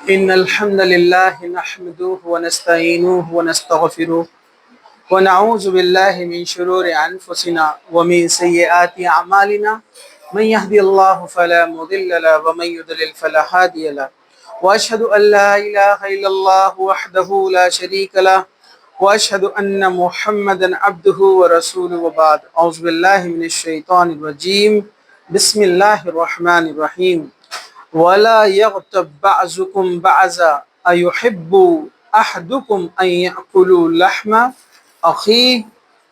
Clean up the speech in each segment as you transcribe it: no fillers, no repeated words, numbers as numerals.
إن الحمد لله نحمده ونستعينه ونستغفره ونعوذ بالله من شرور أنفسنا ومن سيئات أعمالنا. من يهدي الله فلا مضل له ومن يضلل فلا هادي له. وأشهد أن لا إله إلا الله وحده لا شريك له وأشهد أن محمدا عبده ورسوله وبعد. أعوذ بالله من الشيطان الرجيم. بسم الله الرحمن الرحيم. ولا يغتب بعضكم بعضا أيحب أحدكم أن يأكل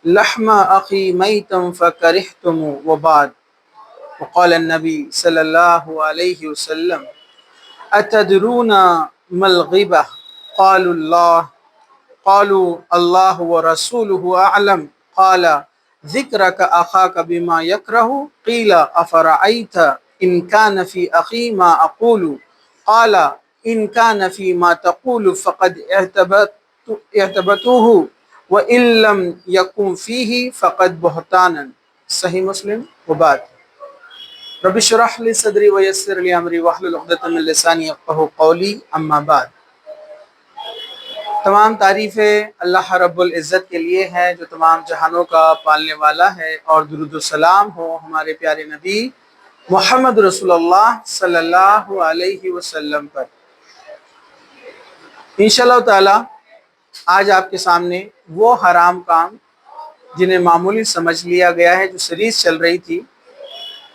لحم أخي ميتا فكرهتم وبعد. وقال النبي صلى الله عليه وسلم: أتدرون ما الغيبة؟ قالوا الله ورسوله أعلم. قال: ذكرك أخاك بما يكره. قيل: أفرأيت إن كان في أخي ما أقول؟ قال: إن كان في ما تقول فقد اعتبرته وإن لم يكن فيه فقد بهتانا. صحیح مسلم. وبعد. رب اشرح لي صدري ويسر لي أمري واحلل عقدة من لساني يفقهوا قولي. أما بعد. تمام تعریفیں اللہ رب العزت کے لیے ہیں جو تمام جہانوں کا پالنے والا ہے، اور درود و سلام ہو ہمارے پیارے نبی محمد رسول اللہ صلی اللہ علیہ وسلم پر۔ انشاءاللہ تعالی آج آپ کے سامنے وہ حرام کام جنہیں معمولی سمجھ لیا گیا ہے، جو سیریز چل رہی تھی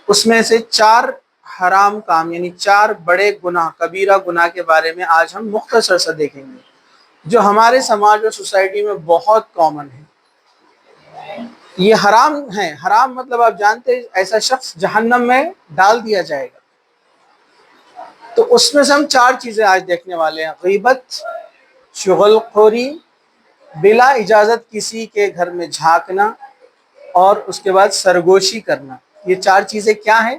اس میں سے 4 حرام کام یعنی 4 بڑے گناہ، کبیرہ گناہ کے بارے میں آج ہم مختصر سا دیکھیں گے، جو ہمارے سماج اور سوسائٹی میں بہت کامن ہے۔ یہ حرام ہیں، حرام مطلب آپ جانتے ہیں ایسا شخص جہنم میں ڈال دیا جائے گا۔ تو اس میں سے ہم 4 چیزیں آج دیکھنے والے ہیں: غیبت، شغل خوری، بلا اجازت کسی کے گھر میں جھانکنا، اور اس کے بعد سرگوشی کرنا۔ یہ 4 چیزیں کیا ہیں،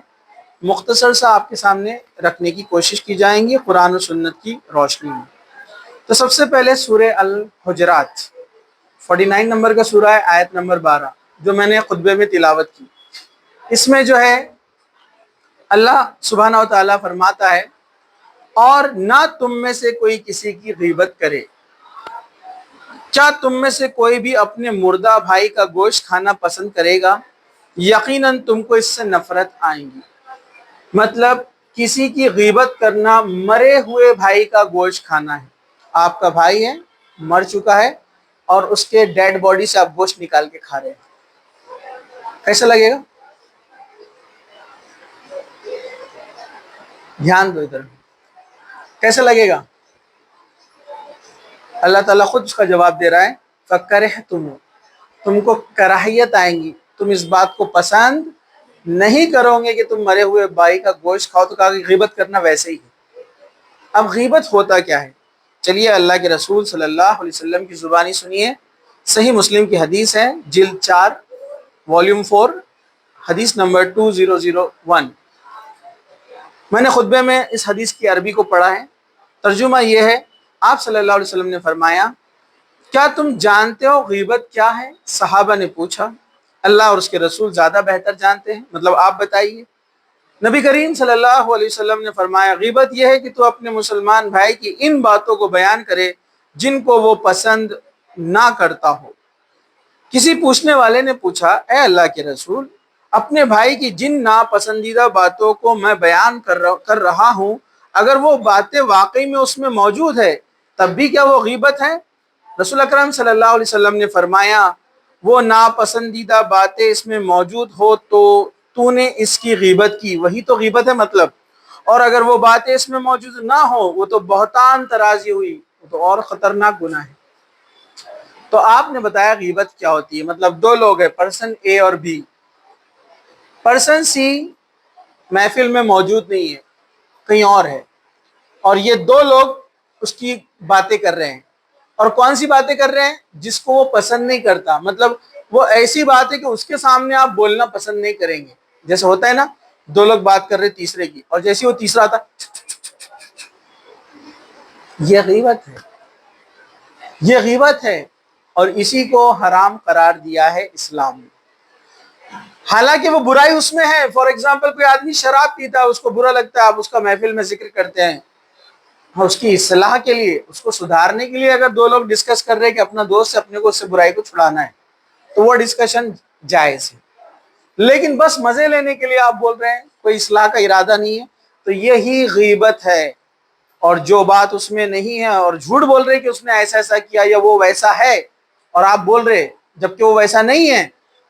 مختصر سا آپ کے سامنے رکھنے کی کوشش کی جائیں گی قرآن و سنت کی روشنی میں۔ تو سب سے پہلے سورہ الحجرات 49 نمبر کا سورہ ہے، آیت نمبر 12، جو میں نے خطبے میں تلاوت کی۔ اس میں جو ہے اللہ سبحانہ و تعالیٰ فرماتا ہے: اور نہ تم میں سے کوئی کسی کی غیبت کرے، کیا تم میں سے کوئی بھی اپنے مردہ بھائی کا گوشت کھانا پسند کرے گا؟ یقیناً تم کو اس سے نفرت آئیں گی۔ مطلب کسی کی غیبت کرنا مرے ہوئے بھائی کا گوشت کھانا ہے۔ آپ کا بھائی ہے، مر چکا ہے، اور اس کے ڈیڈ باڈی سے آپ گوشت نکال کے کھا رہے ہیں، کیسا لگے گا؟ دھیان دو ادھر، کیسا لگے گا؟ اللہ تعالیٰ خود اس کا جواب دے رہا ہے: فَكَرِهْتُمُ، تم کو کراہیت آئیں گی، تم اس بات کو پسند نہیں کرو گے کہ تم مرے ہوئے بھائی کا گوشت کھاؤ۔ تو کہا کہ غیبت کرنا ویسے ہی ہے۔ اب غیبت ہوتا کیا ہے؟ چلیے اللہ کے رسول صلی اللہ علیہ وسلم کی زبانی سنیے۔ صحیح مسلم کی حدیث ہے، جلد 4 والیوم 4 حدیث نمبر 2001۔ میں نے خطبے میں اس حدیث کی عربی کو پڑھا ہے۔ ترجمہ یہ ہے، آپ صلی اللہ علیہ وسلم نے فرمایا: کیا تم جانتے ہو غیبت کیا ہے؟ صحابہ نے پوچھا: اللہ اور اس کے رسول زیادہ بہتر جانتے ہیں، مطلب آپ بتائیے۔ نبی کریم صلی اللہ علیہ وسلم نے فرمایا: غیبت یہ ہے کہ تو اپنے مسلمان بھائی کی ان باتوں کو بیان کرے جن کو وہ پسند نہ کرتا ہو۔ کسی پوچھنے والے نے پوچھا: اے اللہ کے رسول، اپنے بھائی کی جن ناپسندیدہ باتوں کو میں بیان کر رہا ہوں، اگر وہ باتیں واقعی میں اس میں موجود ہے تب بھی کیا وہ غیبت ہے؟ رسول اکرم صلی اللہ علیہ وسلم نے فرمایا: وہ ناپسندیدہ باتیں اس میں موجود ہو تو نے اس کی غیبت کی، وہی تو غیبت ہے مطلب۔ اور اگر وہ باتیں اس میں موجود نہ ہو، وہ تو بہتان ترازی ہوئی، وہ تو اور خطرناک گناہ ہے۔ تو آپ نے بتایا غیبت کیا ہوتی ہے۔ مطلب 2 لوگ ہیں، پرسن اے اور بی۔ پرسن سی محفل میں موجود نہیں ہے، کہیں اور ہے، اور یہ 2 لوگ اس کی باتیں کر رہے ہیں۔ اور کون سی باتیں کر رہے ہیں؟ جس کو وہ پسند نہیں کرتا۔ مطلب وہ ایسی بات ہے کہ اس کے سامنے آپ بولنا پسند نہیں کریں گے۔ جیسے ہوتا ہے نا، 2 لوگ بات کر رہے تیسرے کی، اور جیسے وہ تیسرا آتا، یہ غیبت ہے، یہ غیبت ہے، اور اسی کو حرام قرار دیا ہے اسلام نے۔ حالانکہ وہ برائی اس میں ہے۔ فار ایگزامپل کوئی آدمی شراب پیتا ہے، اس کو برا لگتا ہے، آپ اس کا محفل میں ذکر کرتے ہیں، اور اس کی اصلاح کے لیے، اس کو سدھارنے کے لیے اگر دو لوگ ڈسکس کر رہے ہیں کہ اپنا دوست سے اپنے کو اس سے برائی کو چھڑانا ہے تو وہ ڈسکشن جائز ہے. لیکن بس مزے لینے کے لیے آپ بول رہے ہیں، کوئی اصلاح کا ارادہ نہیں ہے، تو یہی غیبت ہے. اور جو بات اس میں نہیں ہے اور جھوٹ بول رہے کہ اس نے ایسا ایسا کیا یا وہ ویسا ہے اور آپ بول رہے جبکہ وہ ویسا نہیں ہے،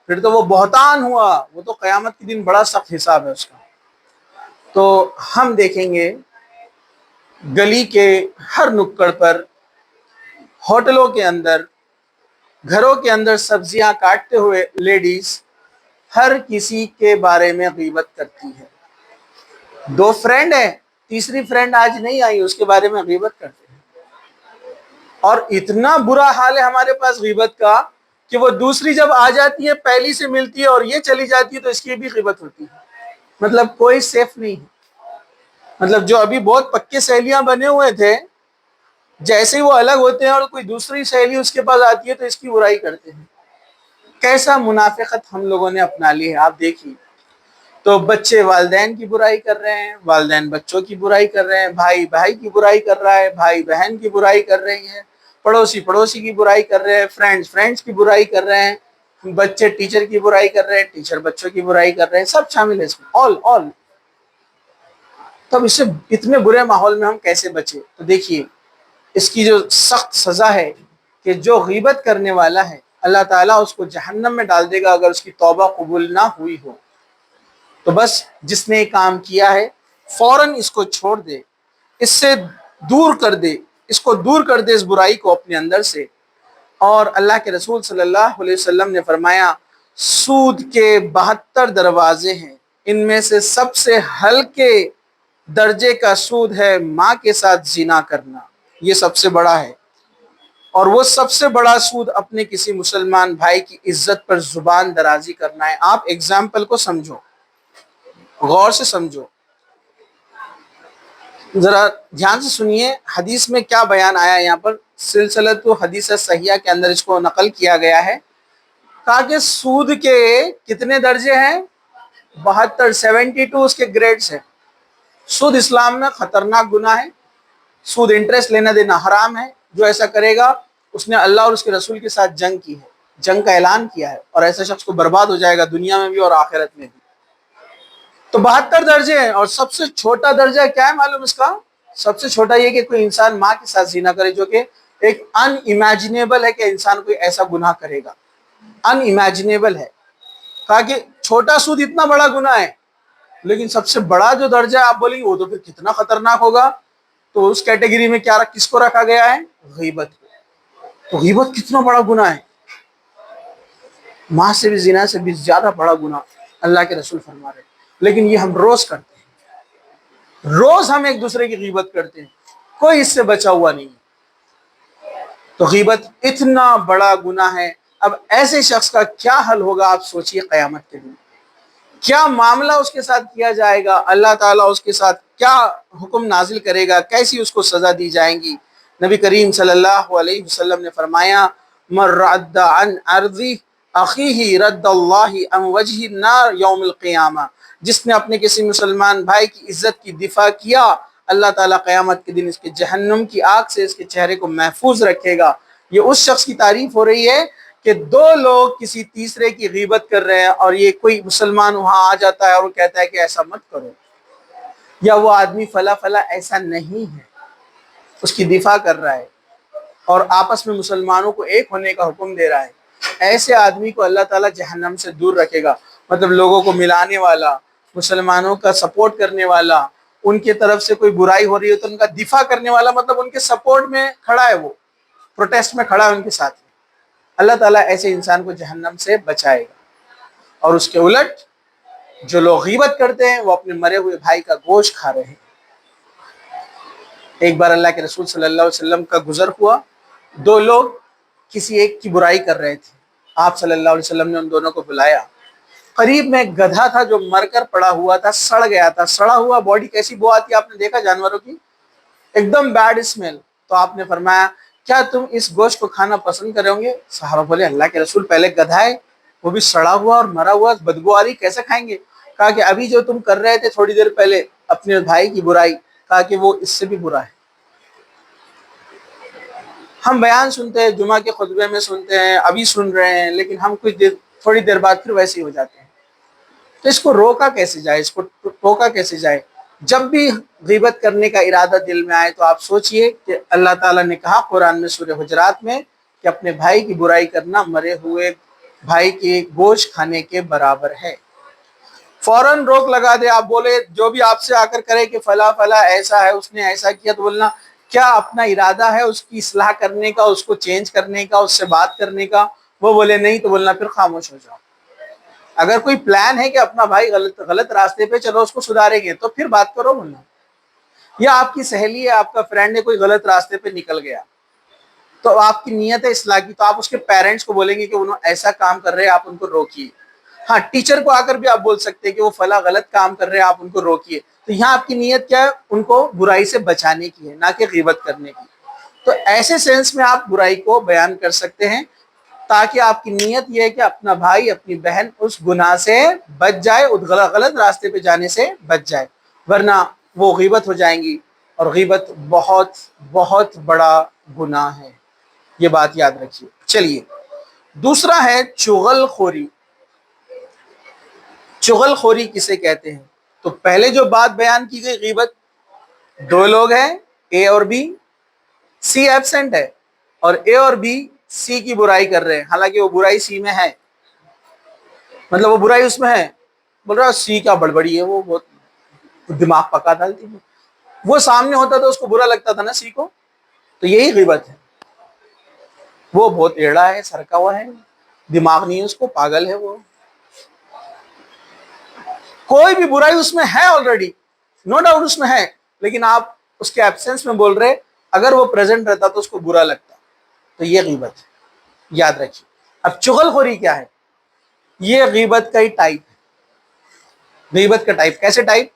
پھر تو وہ بہتان ہوا. وہ تو قیامت کے دن بڑا سخت حساب ہے اس کا. تو ہم دیکھیں گے گلی کے ہر نکڑ پر، ہوٹلوں کے اندر، گھروں کے اندر سبزیاں کاٹتے ہوئے لیڈیز ہر کسی کے بارے میں غیبت کرتی ہے. دو فرینڈ ہیں، تیسری فرینڈ آج نہیں آئی، اس کے بارے میں غیبت کرتے ہیں. اور اتنا برا حال ہے ہمارے پاس غیبت کا کہ وہ دوسری جب آ جاتی ہے، پہلی سے ملتی ہے اور یہ چلی جاتی ہے تو اس کی بھی غیبت ہوتی ہے. مطلب کوئی سیف نہیں ہے. مطلب جو ابھی بہت پکے سہیلیاں بنے ہوئے تھے، جیسے ہی وہ الگ ہوتے ہیں اور کوئی دوسری سہیلی اس کے پاس آتی ہے تو اس کی برائی کرتے ہیں. کیسا منافقت ہم لوگوں نے اپنا لی ہے آپ دیکھیے. تو بچے والدین کی برائی کر رہے ہیں، والدین بچوں کی برائی کر رہے ہیں، بھائی بھائی کی برائی کر رہا ہے، بھائی بہن کی برائی کر رہی ہیں، پڑوسی پڑوسی کی برائی کر رہے ہیں، فرینڈس کی برائی کر رہے ہیں، بچے ٹیچر کی برائی کر رہے ہیں، ٹیچر بچوں کی برائی کر رہے ہیں، سب شامل ہے اس میں، آل. تب اس سے اتنے برے ماحول میں ہم کیسے بچے؟ تو دیکھیے اس کی جو سخت سزا ہے کہ جو غیبت کرنے والا ہے اللہ تعالیٰ اس کو جہنم میں ڈال دے گا اگر اس کی توبہ قبول نہ ہوئی ہو. تو بس جس نے کام کیا ہے فوراً اس کو چھوڑ دے، اس سے دور کر دے، اس کو دور کر دے اس برائی کو اپنے اندر سے. اور اللہ کے رسول صلی اللہ علیہ وسلم نے فرمایا سود کے 72 دروازے ہیں، ان میں سے سب سے ہلکے درجے کا سود ہے ماں کے ساتھ زنا کرنا، یہ سب سے بڑا ہے. اور وہ سب سے بڑا سود اپنے کسی مسلمان بھائی کی عزت پر زبان درازی کرنا ہے. آپ ایگزامپل کو سمجھو، غور سے سمجھو، ذرا دھیان سے سنیے حدیث میں کیا بیان آیا. یہاں پر سلسلۃ حدیث صحیحہ کے اندر اس کو نقل کیا گیا ہے. کہا کہ سود کے کتنے درجے ہیں؟ 72، 72 اس کے گریڈز ہیں. سود اسلام میں خطرناک گناہ ہے. سود انٹرسٹ لینا دینا حرام ہے. جو ایسا کرے گا اس نے اللہ اور اس کے رسول کے ساتھ جنگ کی ہے، جنگ کا اعلان کیا ہے، اور ایسا شخص کو برباد ہو جائے گا دنیا میں بھی اور آخرت میں بھی. تو 72 درجے ہیں. اور سب سے چھوٹا درجہ کیا ہے معلوم اس کا؟ سب سے چھوٹا یہ کہ کوئی انسان ماں کے ساتھ زنا کرے، جو کہ ایک ان امیجنیبل ہے کہ انسان کوئی ایسا گناہ کرے گا، ان امیجنیبل ہے. کہا کہ چھوٹا سود اتنا بڑا گناہ ہے، لیکن سب سے بڑا جو درجہ آپ بولیں گے وہ تو پھر کتنا خطرناک ہوگا. تو اس کیٹیگری میں کیا کس کو رکھا گیا ہے؟ غیبت کو. تو غیبت کتنا بڑا گناہ ہے، ماں سے بھی زنا سے بھی زیادہ بڑا گناہ اللہ کے رسول فرما رہے ہیں. لیکن یہ ہم روز کرتے ہیں، روز ہم ایک دوسرے کی غیبت کرتے ہیں، کوئی اس سے بچا ہوا نہیں. تو غیبت اتنا بڑا گناہ ہے. اب ایسے شخص کا کیا حل ہوگا آپ سوچئے قیامت کے دن، کیا معاملہ اس کے ساتھ کیا جائے گا، اللہ تعالیٰ اس کے ساتھ کیا حکم نازل کرے گا، کیسی اس کو سزا دی جائیں گی. نبی کریم صلی اللہ علیہ وسلم نے فرمایا من رد عن ارضی اخیہ رد اللہ عن وجہ النار یوم القیامہ. جس نے اپنے کسی مسلمان بھائی کی عزت کی دفاع کیا، اللہ تعالیٰ قیامت کے دن اس کے جہنم کی آگ سے اس کے چہرے کو محفوظ رکھے گا. یہ اس شخص کی تعریف ہو رہی ہے کہ دو لوگ کسی تیسرے کی غیبت کر رہے ہیں اور یہ کوئی مسلمان وہاں آ جاتا ہے اور وہ کہتا ہے کہ ایسا مت کرو، یا وہ آدمی فلا فلا ایسا نہیں ہے، اس کی دفاع کر رہا ہے اور آپس میں مسلمانوں کو ایک ہونے کا حکم دے رہا ہے. ایسے آدمی کو اللہ تعالیٰ جہنم سے دور رکھے گا. مطلب لوگوں کو ملانے والا، مسلمانوں کا سپورٹ کرنے والا، ان کی طرف سے کوئی برائی ہو رہی ہے تو ان کا دفاع کرنے والا، مطلب ان کے سپورٹ میں کھڑا ہے، وہ پروٹیسٹ میں کھڑا ہے ان کے ساتھ. اللہ تعالیٰ ایسے انسان کو جہنم سے بچائے گا. اور اس کے الٹ جو لوگ غیبت کرتے ہیں وہ اپنے مرے ہوئے بھائی کا گوشت کھا رہے ہیں. ایک بار اللہ کے رسول صلی اللہ علیہ وسلم کا گزر ہوا، دو لوگ کسی ایک کی برائی کر رہے تھے. آپ صلی اللہ علیہ وسلم نے ان دونوں کو بلایا. قریب میں ایک گدھا تھا جو مر کر پڑا ہوا تھا، سڑ گیا تھا. سڑا ہوا باڈی کیسی بو آتی ہے آپ نے دیکھا جانوروں کی، ایک دم بیڈ اسمیل. تو آپ نے فرمایا کیا تم اس گوشت کو کھانا پسند کرو گے؟ صحابہ بولے اللہ کے رسول پہلے گدھا ہے، وہ بھی سڑا ہوا اور مرا ہوا، بدبو آ رہی، کیسے کھائیں گے؟ کہا کہ ابھی جو تم کر رہے تھے تھوڑی دیر پہلے اپنے بھائی کی برائی، کہا کہ وہ اس سے بھی برا ہے. ہم بیان سنتے ہیں، جمعہ کے خطبے میں سنتے ہیں، ابھی سن رہے ہیں، لیکن ہم تھوڑی دیر بعد پھر ویسے ہی ہو جاتے ہیں۔ تو اس کو روکا کیسے جائے، اس کو ٹوکا کیسے جائے؟ جب بھی غیبت کرنے کا ارادہ دل میں آئے تو آپ سوچئے کہ اللہ تعالیٰ نے کہا قرآن میں سورہ حجرات میں کہ اپنے بھائی کی برائی کرنا مرے ہوئے بھائی کے گوشت کھانے کے برابر ہے۔ فوراً روک لگا دے، آپ بولے جو بھی آپ سے آ کر کرے کہ فلاں فلاں ایسا ہے، اس نے ایسا کیا، تو بولنا کیا اپنا ارادہ ہے اس کی اصلاح کرنے کا، اس کو چینج کرنے کا، اس سے بات کرنے کا؟ وہ بولے نہیں، تو بولنا پھر خاموش ہو جاؤ۔ اگر کوئی پلان ہے کہ اپنا بھائی غلط راستے پہ چلو اس کو سدھاریں گے تو پھر بات کرو، بولنا۔ یا آپ کی سہیلی ہے، آپ کا فرینڈ ہے، کوئی غلط راستے پہ نکل گیا تو آپ کی نیت ہے اصلاح کی، تو آپ اس کے پیرنٹس کو بولیں گے کہ انہوں ایسا کام کر رہے ہیں، آپ ان کو روکیے۔ ہاں، ٹیچر کو آ کر بھی آپ بول سکتے ہیں کہ وہ فلاں غلط کام کر رہے ہیں، آپ ان کو روکیے۔ تو یہاں آپ کی نیت کیا ہے؟ ان کو برائی سے بچانے کی ہے، نہ کہ غیبت کرنے کی۔ تو ایسے سینس میں آپ برائی کو بیان کر سکتے ہیں تاکہ آپ کی نیت یہ ہے کہ اپنا بھائی اپنی بہن اس گناہ سے بچ جائے، اس غلط راستے پہ جانے سے بچ جائے، ورنہ وہ غیبت ہو جائیں گی، اور غیبت بہت بہت بڑا گناہ ہے، یہ بات یاد رکھیے۔ چلیے، دوسرا ہے چغل خوری۔ چغل خوری کسے کہتے ہیں؟ تو پہلے جو بات بیان کی گئی غیبت، دو لوگ ہیں، اے اور بی، سی ایبسنٹ ہے، اور اے اور بی سی کی برائی کر رہے ہیں، حالانکہ وہ برائی سی میں ہے، مطلب وہ برائی اس میں ہے، بول رہا سی کیا بڑبڑی ہے، وہ بہت دماغ پکا ڈالتی ہے، وہ سامنے ہوتا تو اس کو برا لگتا تھا نا سی کو، تو یہی غیبت ہے۔ وہ بہت ایڑا ہے، سرکا ہوا ہے، دماغ نہیں ہے اس کو، پاگل ہے وہ، کوئی بھی برائی اس میں ہے آلریڈی، نو ڈاؤٹ اس میں ہے، لیکن آپ اس کے ایبسنس میں بول رہے، اگر وہ پریزنٹ رہتا تو اس کو برا لگتا، تو یہ غیبت ہے، یاد رکھیے۔ اب چغل خوری کیا ہے؟ یہ غیبت کا ہی ٹائپ ہے۔ غیبت کا ٹائپ کیسے ٹائپ؟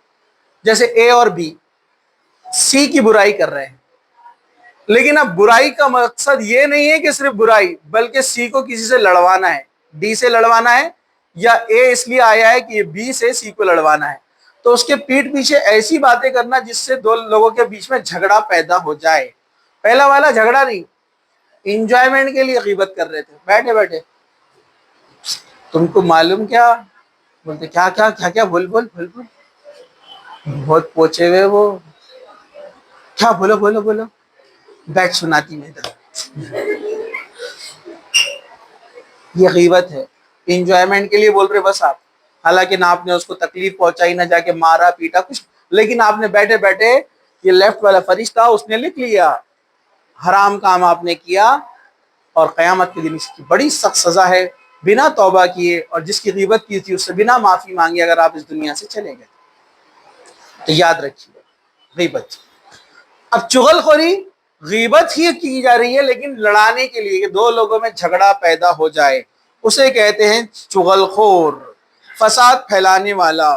جیسے اے اور بی سی کی برائی کر رہے ہیں، لیکن اب برائی کا مقصد یہ نہیں ہے کہ صرف برائی، بلکہ سی کو کسی سے لڑوانا ہے، ڈی سے لڑوانا ہے، یا اے اس لیے آیا ہے کہ بی سے سی کو لڑوانا ہے، تو اس کے پیٹھ پیچھے ایسی باتیں کرنا جس سے دو لوگوں کے بیچ میں جھگڑا پیدا ہو جائے۔ پہلا والا جھگڑا نہیں، انجوائمنٹ کے لیے غیبت کر رہے تھے، بیٹھے بیٹھے تم کو معلوم کیا، بولتے کیا کیا کیا کیا، بول بول بول بول، بہت پوچھے ہوئے وہ، کیا بولو بولو بولو، بیٹھ سناتی میں ادھر، یہ غیبت ہے، انجوائمنٹ کے لیے بول رہے بس آپ، حالانکہ نہ آپ نے اس کو تکلیف پہنچائی، نہ جا کے مارا پیٹا کچھ، لیکن آپ نے بیٹھے بیٹھے یہ لیفٹ والا فرشتہ اس نے لکھ لیا، حرام کام آپ نے کیا، اور قیامت کے دن اس کی بڑی سخت سزا ہے، بنا توبہ کیے، اور جس کی غیبت کی تھی اس سے بنا معافی مانگے اگر آپ اس دنیا سے چلے گئے، تو یاد رکھیے غیبت۔ اب چغل خوری غیبت ہی کی جا رہی ہے لیکن لڑانے کے لیے کہ دو لوگوں میں جھگڑا پیدا ہو جائے، اسے کہتے ہیں چغل خور، فساد پھیلانے والا،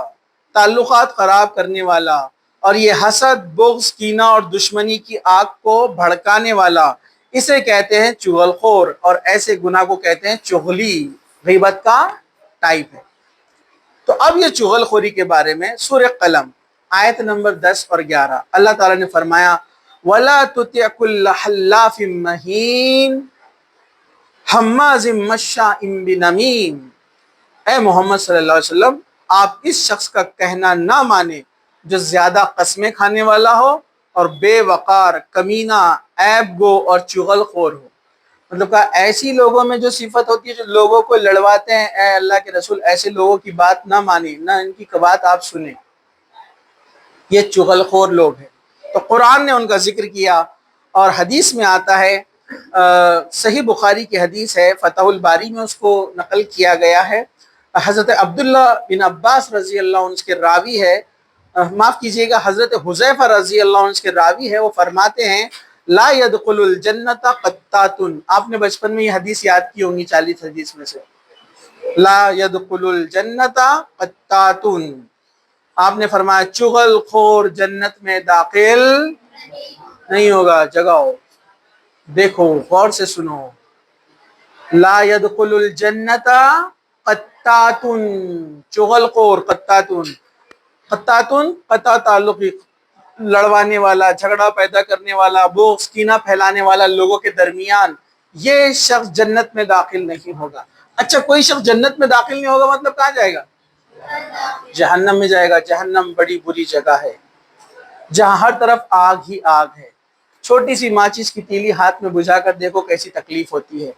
تعلقات خراب کرنے والا، اور یہ حسد، بغض، کینہ اور دشمنی کی آگ کو بھڑکانے والا، اسے کہتے ہیں چغل خور، اور ایسے گناہ کو کہتے ہیں چغلی، غیبت کا ٹائپ ہے۔ تو اب یہ چغل خوری کے بارے میں سورہ قلم آیت نمبر 10 اور 11 اللہ تعالیٰ نے فرمایا وَلَا تُطِعْ كُلَّ حَلَّافٍ مَّهِينٍ حَمَّازٍ مَّشَّاءٍ بِنَمِيمٍ، اے محمد صلی اللہ علیہ وسلم آپ اس شخص کا کہنا نہ مانیں جو زیادہ قسمیں کھانے والا ہو اور بے وقار، کمینہ، عیب گو اور چغل خور ہو۔ مطلب کہا ایسی لوگوں میں جو صفت ہوتی ہے جو لوگوں کو لڑواتے ہیں، اے اللہ کے رسول ایسے لوگوں کی بات نہ مانیں، نہ ان کی بات آپ سنیں، یہ چغل خور لوگ ہیں۔ تو قرآن نے ان کا ذکر کیا، اور حدیث میں آتا ہے، صحیح بخاری کی حدیث ہے، فتح الباری میں اس کو نقل کیا گیا ہے، حضرت عبداللہ بن عباس رضی اللہ عنہ کے راوی ہے، معاف کیجئے گا حضرت حذیفہ رضی اللہ عنہ کے راوی ہے، وہ فرماتے ہیں لا يدخل الجنت قطات، آپ نے بچپن میں یہ حدیث یاد کی ہوں گی 40 حدیث میں سے، لا يدخل الجنت قطات، آپ نے فرمایا چغل خور جنت میں داخل نہیں ہوگا، جگاؤ دیکھو غور سے سنو، لا يدخل الجنت قطات، چغل خور، قطات، قطع تعلق لڑوانے والا، جھگڑا پیدا کرنے والا، بغض کینہ پھیلانے والا لوگوں کے درمیان، یہ شخص جنت میں داخل نہیں ہوگا۔ اچھا، کوئی شخص جنت میں داخل نہیں ہوگا مطلب کہاں جائے گا؟ جہنم میں جائے گا۔ جہنم بڑی بری جگہ ہے جہاں ہر طرف آگ ہی آگ ہے۔ چھوٹی سی ماچس کی تیلی ہاتھ میں بجھا کر دیکھو کیسی تکلیف ہوتی ہے۔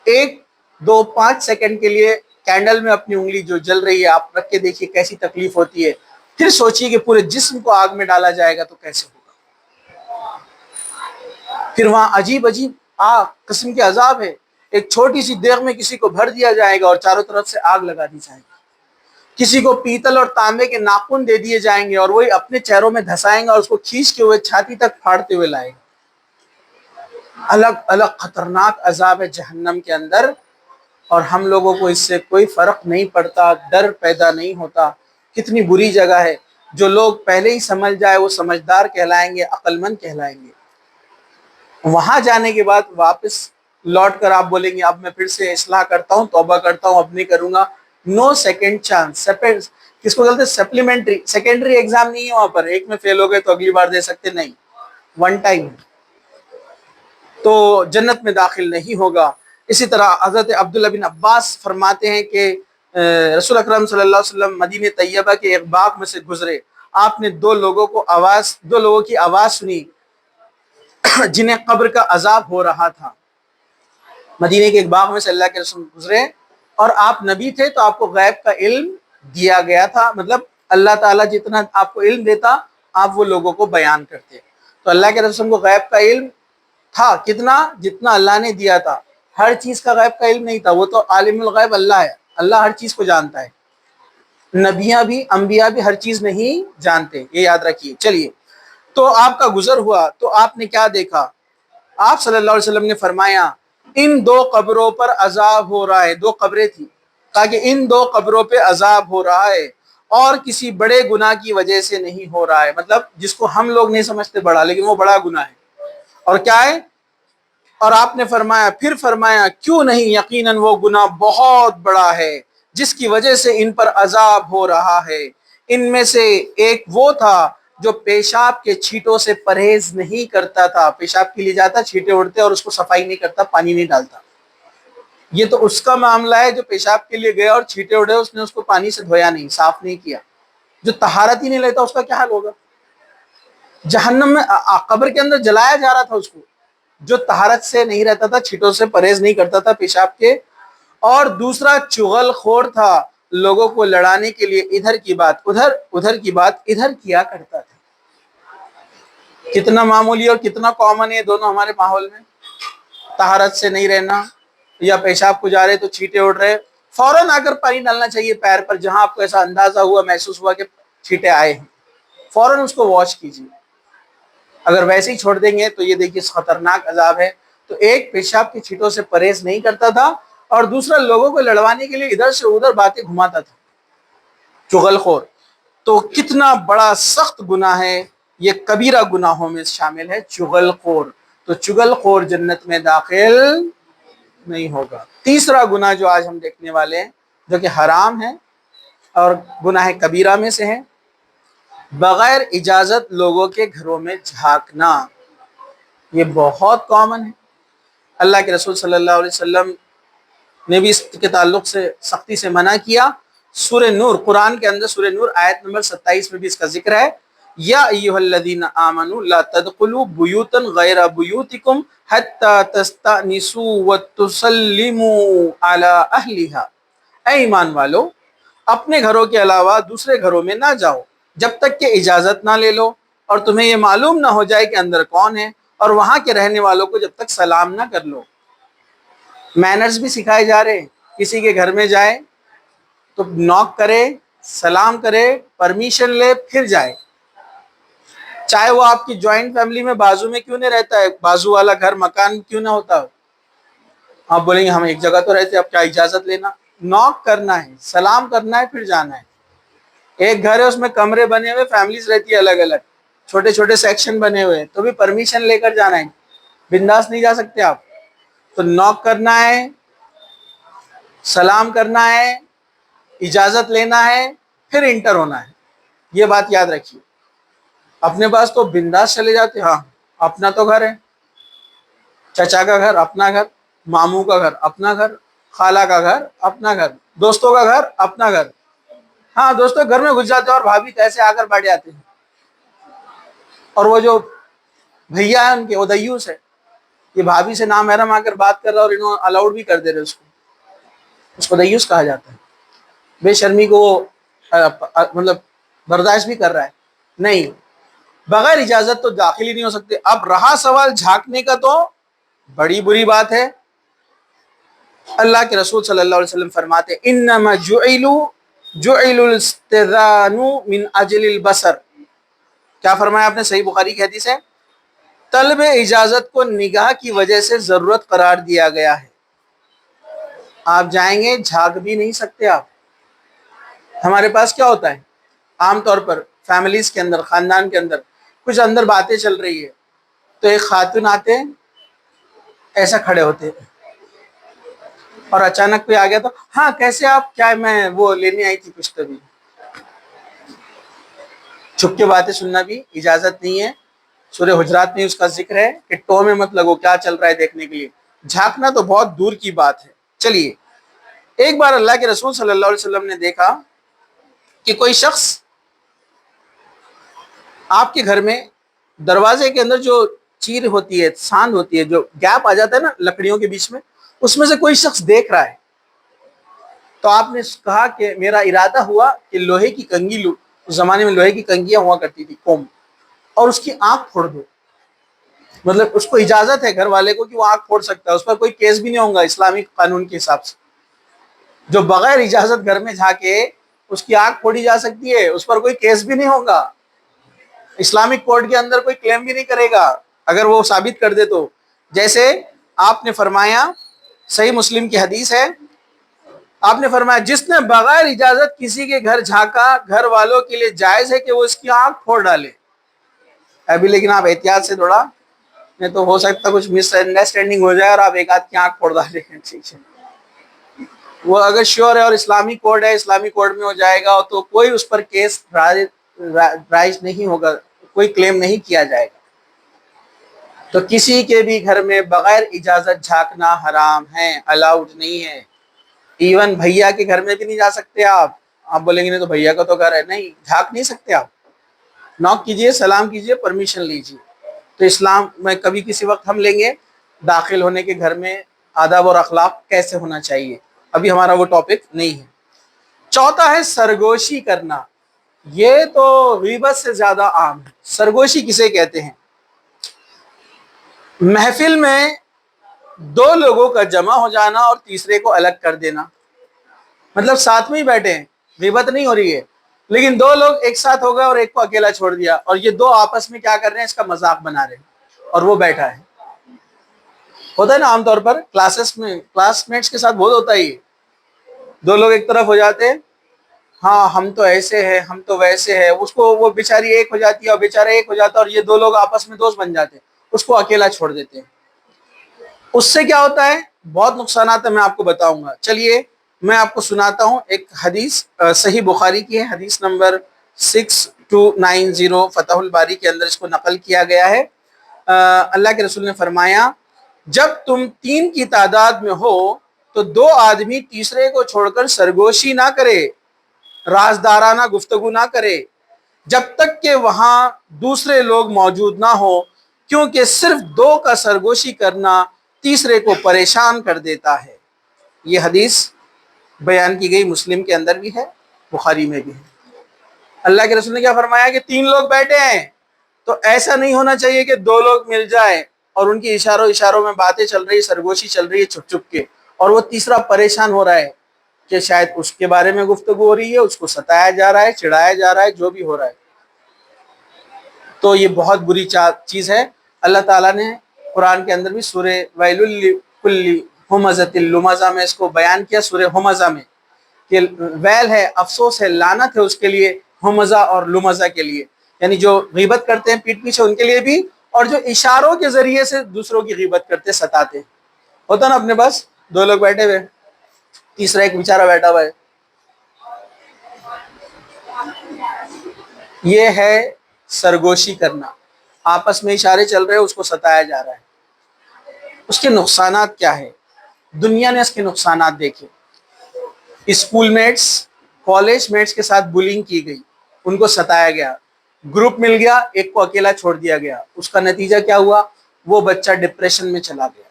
ایک دو 5 سیکنڈ کے لیے کینڈل میں اپنی انگلی جو جل رہی ہے آپ رکھ کے دیکھیے کیسی تکلیف ہوتی ہے، پھر سوچیے کہ پورے جسم کو آگ میں ڈالا جائے گا تو کیسے ہوگا۔ پھر وہاں عجیب عجیب قسم کے عذاب ہے۔ ایک چھوٹی سی دیگ میں کسی کو بھر دیا جائے گا اور چاروں طرف سے آگ لگا دی جائے گی۔ کسی کو پیتل اور تانبے کے ناخن دے دیے جائیں گے اور وہی اپنے چہروں میں دھسائیں گا اور اس کو کھینچ کے ہوئے چھاتی تک پھاڑتے ہوئے لائے گا۔ الگ الگ خطرناک عذاب ہے جہنم کے اندر، اور ہم لوگوں کو اس سے کوئی فرق نہیں پڑتا، ڈر پیدا نہیں ہوتا۔ کتنی بری جگہ ہے۔ جو لوگ پہلے ہی سمجھ جائے وہ سمجھدار کہلائیں گے، عقل مند کہلائیں گے۔ وہاں جانے کے بعد واپس لوٹ کر آپ بولیں گے اب میں پھر سے اصلاح کرتا ہوں، توبہ کرتا ہوں، اب نہیں کروں گا۔ نو سیکنڈ چانس۔ کس کو بولتے ہیں؟ سپلیمنٹری، سیکنڈری ایگزام نہیں ہے وہاں پر، ایک میں فیل ہو گئے تو اگلی بار دے سکتے نہیں، ون ٹائم، تو جنت میں داخل نہیں ہوگا۔ اسی طرح حضرت عبداللہ بن عباس فرماتے ہیں کہ رسول اکرم صلی اللہ علیہ وسلم مدینہ طیبہ کے ایک باغ میں سے گزرے، آپ نے دو لوگوں کی آواز سنی جنہیں قبر کا عذاب ہو رہا تھا۔ مدینہ کے ایک باغ میں سے اللہ کے رسول گزرے اور آپ نبی تھے تو آپ کو غیب کا علم دیا گیا تھا، مطلب اللہ تعالیٰ جتنا آپ کو علم دیتا آپ وہ لوگوں کو بیان کرتے، تو اللہ کے رسول کو غیب کا علم تھا کتنا؟ جتنا اللہ نے دیا تھا۔ ہر چیز کا غیب کا علم نہیں تھا، وہ تو عالم الغیب اللہ ہے، اللہ ہر چیز کو جانتا ہے۔ نبیاں بھی، انبیاء بھی ہر چیز نہیں جانتے، یہ یاد رکھیے۔ چلیے، تو آپ کا گزر ہوا تو آپ نے کیا دیکھا؟ آپ صلی اللہ علیہ وسلم نے فرمایا ان دو قبروں پر عذاب ہو رہا ہے۔ دو قبریں تھیں، کہا کہ ان دو قبروں پہ عذاب ہو رہا ہے اور کسی بڑے گناہ کی وجہ سے نہیں ہو رہا ہے، مطلب جس کو ہم لوگ نہیں سمجھتے بڑا، لیکن وہ بڑا گناہ ہے۔ اور کیا ہے؟ اور آپ نے فرمایا، پھر فرمایا کیوں نہیں، یقیناً وہ گناہ بہت بڑا ہے جس کی وجہ سے ان پر عذاب ہو رہا ہے۔ ان میں سے ایک وہ تھا جو پیشاب کے چھینٹوں سے پرہیز نہیں کرتا تھا، پیشاب کے لیے جاتا، چھینٹے اڑتے اور اس کو صفائی نہیں کرتا، پانی نہیں ڈالتا۔ یہ تو اس کا معاملہ ہے جو پیشاب کے لیے گیا اور چھینٹے اڑے، اس نے اس کو پانی سے دھویا نہیں، صاف نہیں کیا۔ جو طہارت ہی نہیں لیتا اس کا کیا حال ہوگا؟ جہنم میں قبر کے اندر جلایا جا رہا تھا اس کو، جو طہارت سے نہیں رہتا تھا، چھینٹوں سے پرہیز نہیں کرتا تھا پیشاب کے، اور دوسرا چغل خور تھا، لوگوں کو لڑانے کے لیے ادھر کی بات ادھر، ادھر کی بات ادھر کیا کرتا تھا۔ کتنا معمولی اور کتنا کامن ہے دونوں ہمارے ماحول میں۔ طہارت سے نہیں رہنا، یا پیشاب کو جا رہے تو چھینٹے اڑ رہے، فوراً آ کر پانی ڈالنا چاہیے پیر پر، جہاں آپ کو ایسا اندازہ ہوا، محسوس ہوا کہ چھینٹے آئے ہیں، فوراً اس کو واش کیجیے۔ اگر ویسے ہی چھوڑ دیں گے تو یہ دیکھیے خطرناک عذاب ہے۔ تو ایک پیشاب کی چھینٹوں سے پرہیز نہیں کرتا تھا اور دوسرا لوگوں کو لڑوانے کے لیے ادھر سے ادھر باتیں گھماتا تھا، چغل خور۔ تو کتنا بڑا سخت گناہ ہے، یہ کبیرہ گناہوں میں شامل ہے چغل خور۔ تو چغل خور جنت میں داخل نہیں ہوگا۔ تیسرا گناہ جو آج ہم دیکھنے والے ہیں، جو کہ حرام ہے اور گناہ کبیرہ میں سے ہے، بغیر اجازت لوگوں کے گھروں میں جھانکنا۔ یہ بہت کامن ہے، اللہ کے رسول صلی اللہ علیہ وسلم نے بھی اس کے تعلق سے سختی سے منع کیا۔ سورہ نور، قرآن کے اندر سورہ نور آیت نمبر 27 میں بھی اس کا ذکر ہے، یا ایھا الذین آمنوا لا تدخلوا بیوتا غیر بیوتکم حتی تستأنسوا وتسلموا علی اہلھا۔ اے ایمان والو، اپنے گھروں کے علاوہ دوسرے گھروں میں نہ جاؤ جب تک کہ اجازت نہ لے لو اور تمہیں یہ معلوم نہ ہو جائے کہ اندر کون ہے، اور وہاں کے رہنے والوں کو جب تک سلام نہ کر لو۔ مینرز بھی سکھائے جا رہے ہیں، کسی کے گھر میں جائے تو ناک کرے، سلام کرے، پرمیشن لے پھر جائے، چاہے وہ آپ کی جوائنٹ فیملی میں بازو میں کیوں نہیں رہتا ہے، بازو والا گھر مکان کیوں نہ ہوتا ہو۔ آپ بولیں گے ہم ایک جگہ تو رہتے، اب کیا اجازت لینا؟ ناک کرنا ہے، سلام کرنا ہے، پھر جانا ہے۔ ایک گھر ہے اس میں کمرے بنے ہوئے، فیملیز رہتی ہے الگ الگ، چھوٹے چھوٹے سیکشن بنے ہوئے، تو بھی پرمیشن لے کر جانا ہے، بنداس نہیں جا سکتے آپ۔ تو ناک کرنا ہے، سلام کرنا ہے، اجازت لینا ہے، پھر انٹر ہونا ہے، یہ بات یاد رکھیے۔ اپنے پاس تو بنداس چلے جاتے، ہاں اپنا تو گھر ہے، چچا کا گھر اپنا گھر، ماموں کا گھر اپنا گھر، خالہ کا گھر اپنا گھر، دوستوں کا گھر اپنا گھر، ہاں دوستوں گھر میں گھس جاتے ہیں اور بھابھی کیسے آ کر بیٹھ جاتے ہیں، اور وہ جو بھیا ہے ان کے وہ دیوس ہے، یہ بھابھی سے نامحرم آ کر بات کر رہا ہے اور انہوں الاؤڈ بھی کر دے رہے اس کو دیوس کہا جاتا ہے۔ بے شرمی کو وہ مطلب برداشت بھی کر رہا ہے، نہیں، بغیر اجازت تو داخل ہی نہیں ہو سکتے۔ اب رہا سوال جھانکنے کا، تو بڑی بری بات ہے۔ اللہ کے رسول صلی اللہ علیہ وسلم فرماتے انما جعل الاستئذان من اجل البصر، کیا فرمایا آپ نے؟ صحیح بخاری کی حدیث ہے، طلب اجازت کو نگاہ کی وجہ سے ضرورت قرار دیا گیا ہے۔ آپ جائیں گے، جھانک بھی نہیں سکتے آپ۔ ہمارے پاس کیا ہوتا ہے عام طور پر فیملیز کے اندر، خاندان کے اندر کچھ اندر باتیں چل رہی ہے تو ایک خاتون آتے ایسا کھڑے ہوتے اور اچانک کوئی آ گیا تو ہاں کیسے آپ، کیا میں وہ لینے آئی تھی کچھ تبھی۔ چھپ کے باتیں سننا بھی اجازت نہیں ہے، سورہ حجرات میں اس کا ذکر ہے کہ ٹو میں مت لگو کیا چل رہا ہے دیکھنے کے لیے، جھانکنا تو بہت دور کی بات ہے۔ چلیے، ایک بار اللہ کے رسول صلی اللہ علیہ وسلم نے دیکھا کہ کوئی شخص آپ کے گھر میں دروازے کے اندر جو چیر ہوتی ہے، ساند ہوتی ہے، جو گیپ آ جاتا ہے نا لکڑیوں کے بیچ میں، اس میں سے کوئی شخص دیکھ رہا ہے۔ تو آپ نے کہا کہ میرا ارادہ ہوا کہ لوہے کی کنگھی لو، اس زمانے میں لوہے کی کنگھیاں ہوا کرتی تھی، کوم، اور اس کی آنکھ پھوڑ دو۔ مطلب اس کو اجازت ہے گھر والے کو کہ وہ آنکھ پھوڑ سکتا ہے، اس پر کوئی کیس بھی نہیں ہوگا اسلامی قانون کے حساب سے۔ جو بغیر اجازت گھر میں جھانکے اس کی آنکھ پھوڑی جا سکتی ہے، اس پر کوئی کیس بھی نہیں ہوگا، اسلامک کورٹ کے اندر کوئی کلیم بھی نہیں کرے گا اگر وہ ثابت کر دے تو۔ جیسے آپ نے فرمایا، صحیح مسلم کی حدیث ہے، آپ نے فرمایا جس نے بغیر اجازت کسی کے گھر جھانکا، گھر والوں کے لیے جائز ہے کہ وہ اس کی آنکھ پھوڑ ڈالے۔ ابھی لیکن آپ احتیاط سے تھوڑا، نہیں تو ہو سکتا کچھ مس انڈرسٹینڈنگ ہو جائے اور آپ ایک آدھ کی آنکھ پھوڑ ڈالے۔ ٹھیک ہے، وہ اگر شیور ہے اور اسلامی کورٹ ہے، اسلامی کورٹ میں ہو جائے گا تو کوئی اس پر کیس رائج نہیں ہوگا، کوئی کلیم نہیں کیا جائے گا۔ تو کسی کے بھی گھر میں بغیر اجازت جھانکنا حرام ہے، الاؤڈ نہیں ہے۔ ایون بھیا کے گھر میں بھی نہیں جا سکتے آپ بولیں گے نہیں تو بھیا کا تو گھر ہے، نہیں، جھانک نہیں سکتے آپ۔ نوک کیجئے، سلام کیجئے، پرمیشن لیجئے۔ تو اسلام میں کبھی کسی وقت ہم لیں گے داخل ہونے کے گھر میں آداب اور اخلاق کیسے ہونا چاہیے، ابھی ہمارا وہ ٹاپک نہیں ہے۔ چوتھا ہے سرگوشی کرنا، یہ تو غیبت سے زیادہ عام ہے۔ سرگوشی کسے کہتے ہیں؟ محفل میں دو لوگوں کا جمع ہو جانا اور تیسرے کو الگ کر دینا، مطلب ساتھ میں ہی بیٹھے ہیں، غیبت نہیں ہو رہی ہے، لیکن دو لوگ ایک ساتھ ہو گئے اور ایک کو اکیلا چھوڑ دیا، اور یہ دو آپس میں کیا کر رہے ہیں، اس کا مذاق بنا رہے ہیں اور وہ بیٹھا ہے۔ ہوتا ہے نا عام طور پر کلاسز میں، کلاس میٹس کے ساتھ بہت ہوتا ہے یہ، دو لوگ ایک طرف ہو جاتے ہیں، ہاں ہم تو ایسے ہیں، ہم تو ویسے ہیں، اس کو وہ بیچاری ایک ہو جاتی ہے اور بیچارہ ایک ہو جاتا ہے، اور یہ دو لوگ آپس میں دوست بن جاتے ہیں، اس کو اکیلا چھوڑ دیتے ہیں۔ اس سے کیا ہوتا ہے، بہت نقصانات ہیں، میں آپ کو بتاؤں گا۔ چلیے میں آپ کو سناتا ہوں ایک حدیث، صحیح بخاری کی ہے، حدیث نمبر 6290، فتح الباری کے اندر اس کو نقل کیا گیا ہے۔ اللہ کے رسول نے فرمایا جب تم 3 کی تعداد میں ہو تو 2 آدمی تیسرے کو چھوڑ کر سرگوشی نہ کرے، رازدارانہ گفتگو نہ کرے جب تک کہ وہاں دوسرے لوگ موجود نہ ہو، کیونکہ صرف 2 کا سرگوشی کرنا تیسرے کو پریشان کر دیتا ہے۔ یہ حدیث بیان کی گئی، مسلم کے اندر بھی ہے، بخاری میں بھی ہے۔ اللہ کے رسول نے کیا فرمایا کہ 3 لوگ بیٹھے ہیں تو ایسا نہیں ہونا چاہیے کہ 2 لوگ مل جائیں اور ان کی اشاروں میں باتیں چل رہی، سرگوشی چل رہی ہے چھپ چھپ کے، اور وہ تیسرا پریشان ہو رہا ہے کہ شاید اس کے بارے میں گفتگو ہو رہی ہے، اس کو ستایا جا رہا ہے، چڑھایا جا رہا ہے، جو بھی ہو رہا ہے۔ تو یہ بہت بری چیز ہے۔ اللہ تعالیٰ نے قرآن کے اندر بھی سورہ ویل لکل ہمزۃ لمزہ میں اس کو بیان کیا، سورہ ہمزہ میں، کہ ویل ہے، افسوس ہے، لعنت ہے اس کے لیے، ہمزہ اور لمزہ کے لیے، یعنی جو غیبت کرتے ہیں پیٹ پیچھے ان کے لیے بھی، اور جو اشاروں کے ذریعے سے دوسروں کی غیبت کرتے، ستاتے۔ ہوتا نا اپنے پاس 2 لوگ بیٹھے ہوئے، تیسرا ایک بیچارہ بیٹھا ہوا ہے۔ یہ ہے سرگوشی کرنا، آپس میں اشارے چل رہے ہیں، اس کو ستایا جا رہا ہے۔ اس کے نقصانات کیا ہے؟ دنیا نے اس کے نقصانات دیکھے۔ اسکول میٹس، کالج میٹس کے ساتھ بلنگ کی گئی، ان کو ستایا گیا، گروپ مل گیا، ایک کو اکیلا چھوڑ دیا گیا، اس کا نتیجہ کیا ہوا؟ وہ بچہ ڈپریشن میں چلا گیا،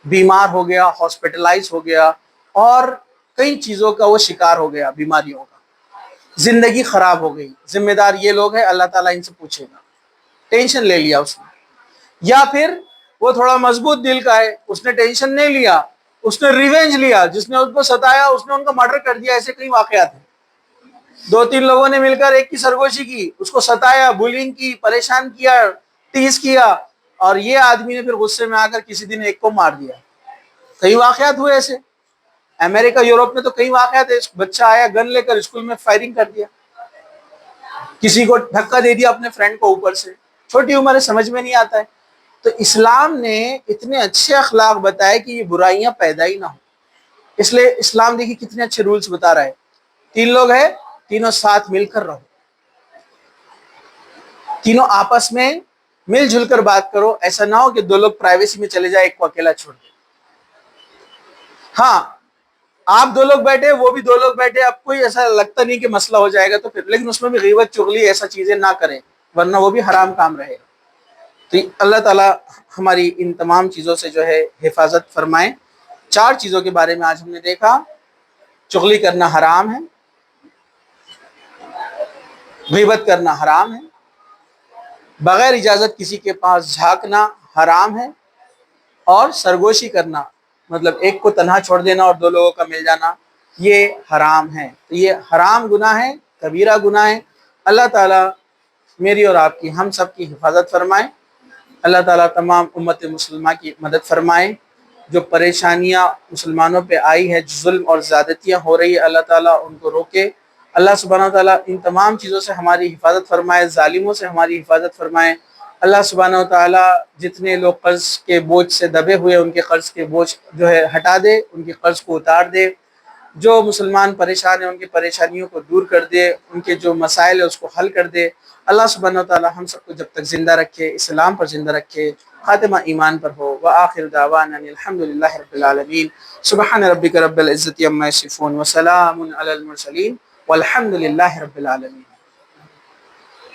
بیمار ہو گیا، ہاسپٹلائز ہو گیا، اور کئی چیزوں کا وہ شکار ہو گیا، بیماریوں کا، زندگی خراب ہو گئی۔ ذمہ دار یہ لوگ ہیں، اللہ تعالیٰ ان سے پوچھے گا۔ ٹینشن لے لیا اس نے، یا پھر وہ تھوڑا مضبوط دل کا ہے، اس نے ٹینشن نہیں لیا، اس نے ریونج لیا، جس نے اس کو ستایا اس نے ان کا مرڈر کر دیا۔ ایسے کئی واقعات ہیں، 2-3 لوگوں نے مل کر ایک کی سرگوشی کی، اس کو ستایا، بولنگ کی، پریشان کیا، ٹیز کیا، اور یہ آدمی نے پھر غصے میں آ کر کسی دن ایک کو مار دیا۔ کئی واقعات ہوئے ایسے، امریکہ یورپ میں تو کئی واقعات ہے، بچہ آیا گن لے کر اسکول میں فائرنگ کر دیا، کسی کو دھکا دے دیا اپنے فرینڈ کو اوپر سے، چھوٹی عمر ہے، سمجھ میں نہیں آتا ہے۔ تو اسلام نے اتنے اچھے اخلاق بتائے کہ یہ برائیاں پیدا ہی نہ ہوں، اس لیے اسلام دیکھیے کتنے اچھے رولز بتا رہا ہے۔ 3 لوگ ہیں، تینوں ساتھ مل کر رہو، تینوں آپس میں مل جل کر بات کرو، ایسا نہ ہو کہ 2 لوگ پرائیویسی میں چلے جائے، ایک کو اکیلا چھوڑ دے۔ ہاں، آپ 2 لوگ بیٹھے، وہ بھی 2 لوگ بیٹھے، اب کوئی ایسا لگتا نہیں کہ مسئلہ ہو جائے گا تو پھر، لیکن اس میں بھی غیبت، چغلی، ایسا چیزیں نہ کریں، ورنہ وہ بھی حرام کام رہے گا۔ تو اللہ تعالیٰ ہماری ان تمام چیزوں سے جو ہے حفاظت فرمائیں۔ 4 چیزوں کے بارے میں آج ہم نے دیکھا۔ چغلی کرنا حرام ہے، غیبت کرنا حرام ہے، بغیر اجازت کسی کے پاس جھانکنا حرام ہے، اور سرگوشی کرنا مطلب ایک کو تنہا چھوڑ دینا اور 2 لوگوں کا مل جانا، یہ حرام ہے۔ تو یہ حرام گناہ ہے، کبیرہ گناہ ہے۔ اللہ تعالیٰ میری اور آپ کی، ہم سب کی حفاظت فرمائے۔ اللہ تعالیٰ تمام امت مسلمہ کی مدد فرمائے۔ جو پریشانیاں مسلمانوں پہ آئی ہے، جو ظلم اور زیادتیاں ہو رہی ہے، اللہ تعالیٰ ان کو روکے۔ اللہ سبحانہ و تعالیٰ ان تمام چیزوں سے ہماری حفاظت فرمائے، ظالموں سے ہماری حفاظت فرمائے۔ اللہ سبحانہ و تعالیٰ جتنے لوگ قرض کے بوجھ سے دبے ہوئے، ان کے قرض کے بوجھ جو ہے ہٹا دے، ان کے قرض کو اتار دے۔ جو مسلمان پریشان ہیں، ان کی پریشانیوں کو دور کر دے، ان کے جو مسائل ہیں اس کو حل کر دے۔ اللہ سبحانہ و تعالیٰ ہم سب کو جب تک زندہ رکھے، اسلام پر زندہ رکھے، خاتمہ ایمان پر ہو۔ وآخر دعوانا الحمد للہ رب العالمین۔ سبحان ربک رب العزت عما یصفون وسلام علی المرسلین والحمد للہ رب العالمین۔